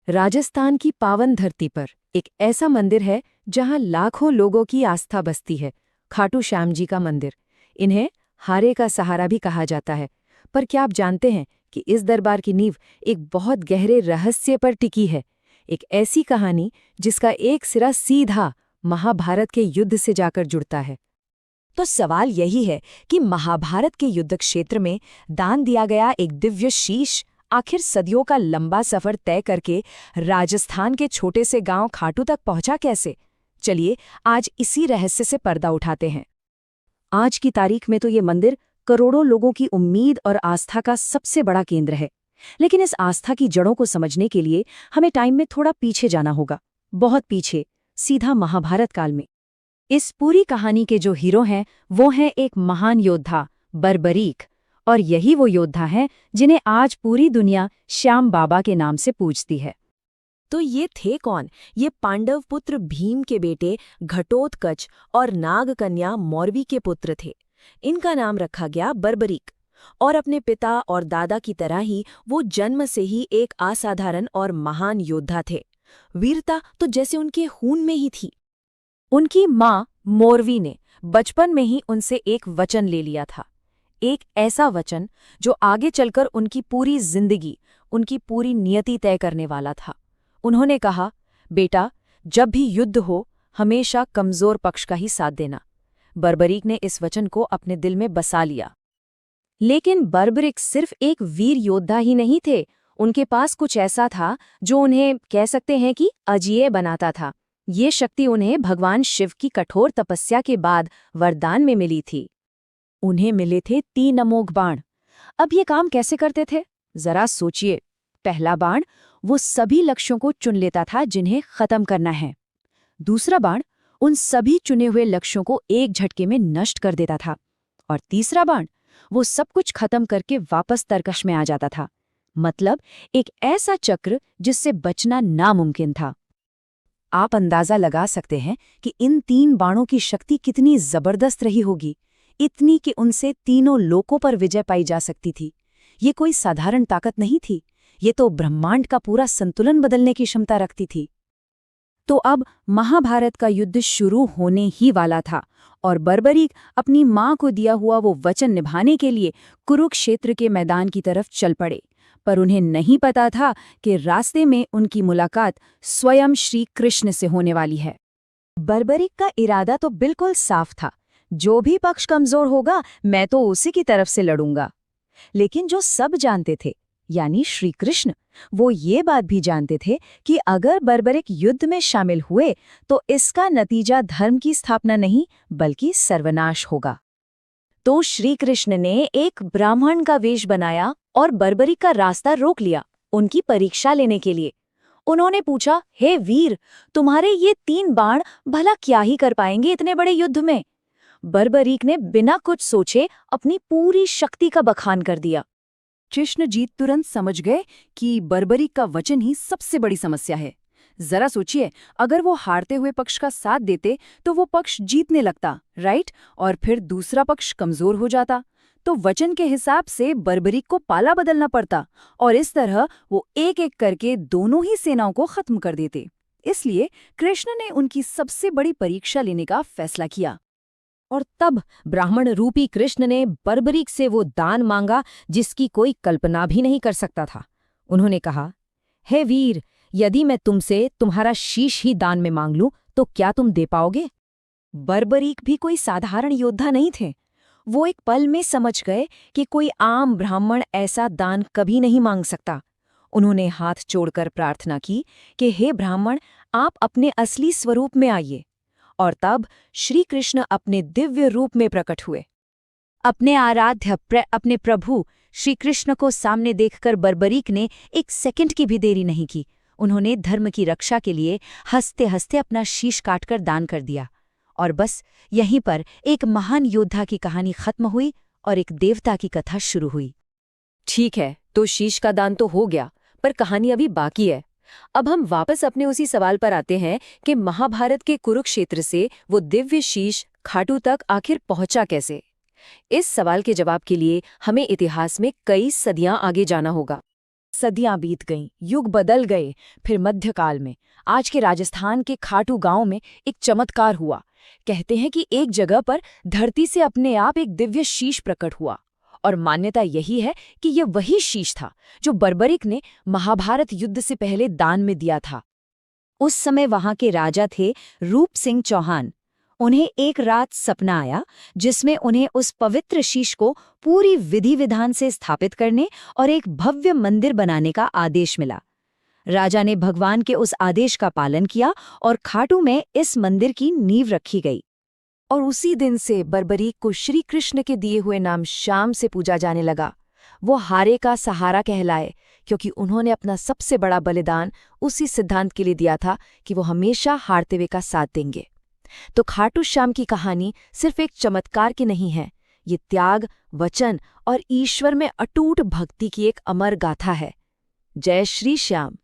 राजस्थान की पावन धरती पर एक ऐसा मंदिर है जहां लाखों लोगों की आस्था बसती है, खाटू श्याम जी का मंदिर। इन्हें हारे का सहारा भी कहा जाता है। पर क्या आप जानते हैं कि इस दरबार की नींव एक बहुत गहरे रहस्य पर टिकी है। एक ऐसी कहानी जिसका एक सिरा सीधा महाभारत के युद्ध से जाकर जुड़ता है। तो सवाल यही है कि महाभारत के युद्ध क्षेत्र में दान दिया गया एक दिव्य शीश आखिर सदियों का लंबा सफर तय करके राजस्थान के छोटे से गांव खाटू तक पहुंचा कैसे? चलिए आज इसी रहस्य से पर्दा उठाते हैं। आज की तारीख में तो ये मंदिर करोड़ों लोगों की उम्मीद और आस्था का सबसे बड़ा केंद्र है। लेकिन इस आस्था की जड़ों को समझने के लिए हमें टाइम में थोड़ा पीछे जाना होगा, बहुत पीछे, सीधा महाभारत काल में। इस पूरी कहानी के जो हीरो हैं वो हैं एक महान योद्धा बर्बरीक, और यही वो योद्धा हैं जिन्हें आज पूरी दुनिया श्याम बाबा के नाम से पूजती है। तो ये थे कौन? ये पांडव पुत्र भीम के बेटे घटोत्कच और नागकन्या मौरवी के पुत्र थे। इनका नाम रखा गया बर्बरीक, और अपने पिता और दादा की तरह ही वो जन्म से ही एक असाधारण और महान योद्धा थे। वीरता तो जैसे उनके खून में ही थी। उनकी माँ मौरवी ने बचपन में ही उनसे एक वचन ले लिया था, एक ऐसा वचन जो आगे चलकर उनकी पूरी जिंदगी, उनकी पूरी नियति तय करने वाला था। उन्होंने कहा, बेटा, जब भी युद्ध हो हमेशा कमजोर पक्ष का ही साथ देना। बर्बरीक ने इस वचन को अपने दिल में बसा लिया। लेकिन बर्बरीक सिर्फ एक वीर योद्धा ही नहीं थे, उनके पास कुछ ऐसा था जो उन्हें कह सकते हैं कि अजेय बनाता था। ये शक्ति उन्हें भगवान शिव की कठोर तपस्या के बाद वरदान में मिली थी। उन्हें मिले थे 3 अमोघ बाण। अब ये काम कैसे करते थे, जरा सोचिए। पहला बाण वो सभी लक्ष्यों को चुन लेता था जिन्हें खत्म करना है। दूसरा बाण उन सभी चुने हुए लक्ष्यों को एक झटके में नष्ट कर देता था। और तीसरा बाण वो सब कुछ खत्म करके वापस तरकश में आ जाता था। मतलब एक ऐसा चक्र जिससे बचना नामुमकिन था। आप अंदाजा लगा सकते हैं कि इन 3 बाणों की शक्ति कितनी जबरदस्त रही होगी, इतनी कि उनसे तीनों लोकों पर विजय पाई जा सकती थी। ये कोई साधारण ताकत नहीं थी, ये तो ब्रह्मांड का पूरा संतुलन बदलने की क्षमता रखती थी। तो अब महाभारत का युद्ध शुरू होने ही वाला था, और बर्बरीक अपनी मां को दिया हुआ वो वचन निभाने के लिए कुरुक्षेत्र के मैदान की तरफ चल पड़े। पर उन्हें नहीं पता था कि रास्ते में उनकी मुलाकात स्वयं श्री कृष्ण से होने वाली है। बर्बरीक का इरादा तो बिल्कुल साफ था, जो भी पक्ष कमजोर होगा मैं तो उसी की तरफ से लड़ूंगा। लेकिन जो सब जानते थे, यानी श्री कृष्ण, वो ये बात भी जानते थे कि अगर बर्बरीक युद्ध में शामिल हुए तो इसका नतीजा धर्म की स्थापना नहीं बल्कि सर्वनाश होगा। तो श्री कृष्ण ने एक ब्राह्मण का वेश बनाया और बर्बरीक का रास्ता रोक लिया, उनकी परीक्षा लेने के लिए। उन्होंने पूछा, हे वीर, तुम्हारे ये 3 बाण भला क्या ही कर पाएंगे इतने बड़े युद्ध में? बर्बरीक ने बिना कुछ सोचे अपनी पूरी शक्ति का बखान कर दिया। कृष्ण जी तुरंत समझ गए कि बर्बरीक का वचन ही सबसे बड़ी समस्या है। जरा सोचिए, अगर वो हारते हुए पक्ष का साथ देते तो वो पक्ष जीतने लगता, राइट? और फिर दूसरा पक्ष कमजोर हो जाता, तो वचन के हिसाब से बर्बरीक को पाला बदलना पड़ता, और इस तरह वो एक एक करके दोनों ही सेनाओं को खत्म कर देते। इसलिए कृष्ण ने उनकी सबसे बड़ी परीक्षा लेने का फैसला किया। और तब ब्राह्मण रूपी कृष्ण ने बर्बरीक से वो दान मांगा जिसकी कोई कल्पना भी नहीं कर सकता था। उन्होंने कहा, हे वीर, यदि मैं तुमसे तुम्हारा शीश ही दान में मांग लूं तो क्या तुम दे पाओगे? बर्बरीक भी कोई साधारण योद्धा नहीं थे। वो एक पल में समझ गए कि कोई आम ब्राह्मण ऐसा दान कभी नहीं मांग सकता। उन्होंने हाथ जोड़कर प्रार्थना की कि हे ब्राह्मण, आप अपने असली स्वरूप में आइए। और तब श्री कृष्ण अपने दिव्य रूप में प्रकट हुए। अपने आराध्य अपने प्रभु श्री कृष्ण को सामने देखकर बर्बरीक ने एक सेकंड की भी देरी नहीं की। उन्होंने धर्म की रक्षा के लिए हंसते हंसते अपना शीश काटकर दान कर दिया। और बस यहीं पर एक महान योद्धा की कहानी खत्म हुई और एक देवता की कथा शुरू हुई। ठीक है, तो शीश का दान तो हो गया, पर कहानी अभी बाकी है। अब हम वापस अपने उसी सवाल पर आते हैं कि महाभारत के कुरुक्षेत्र से वो दिव्य शीश खाटू तक आखिर पहुंचा कैसे? इस सवाल के जवाब के लिए हमें इतिहास में कई सदियां आगे जाना होगा। सदियां बीत गईं, युग बदल गए। फिर मध्यकाल में आज के राजस्थान के खाटू गांव में एक चमत्कार हुआ। कहते हैं कि एक जगह पर धरती से अपने आप एक दिव्य शीश प्रकट हुआ, और मान्यता यही है कि यह वही शीश था जो बर्बरिक ने महाभारत युद्ध से पहले दान में दिया था। उस समय वहां के राजा थे रूप सिंह चौहान। उन्हें एक रात सपना आया जिसमें उन्हें उस पवित्र शीश को पूरी विधि विधान से स्थापित करने और एक भव्य मंदिर बनाने का आदेश मिला। राजा ने भगवान के उस आदेश का पालन किया और खाटू में इस मंदिर की नींव रखी गई। और उसी दिन से बर्बरीक को श्री कृष्ण के दिए हुए नाम श्याम से पूजा जाने लगा। वो हारे का सहारा कहलाए, क्योंकि उन्होंने अपना सबसे बड़ा बलिदान उसी सिद्धांत के लिए दिया था कि वो हमेशा हारते हुए का साथ देंगे। तो खाटू श्याम की कहानी सिर्फ एक चमत्कार की नहीं है, ये त्याग, वचन और ईश्वर में अटूट भक्ति की एक अमर गाथा है। जय श्री श्याम।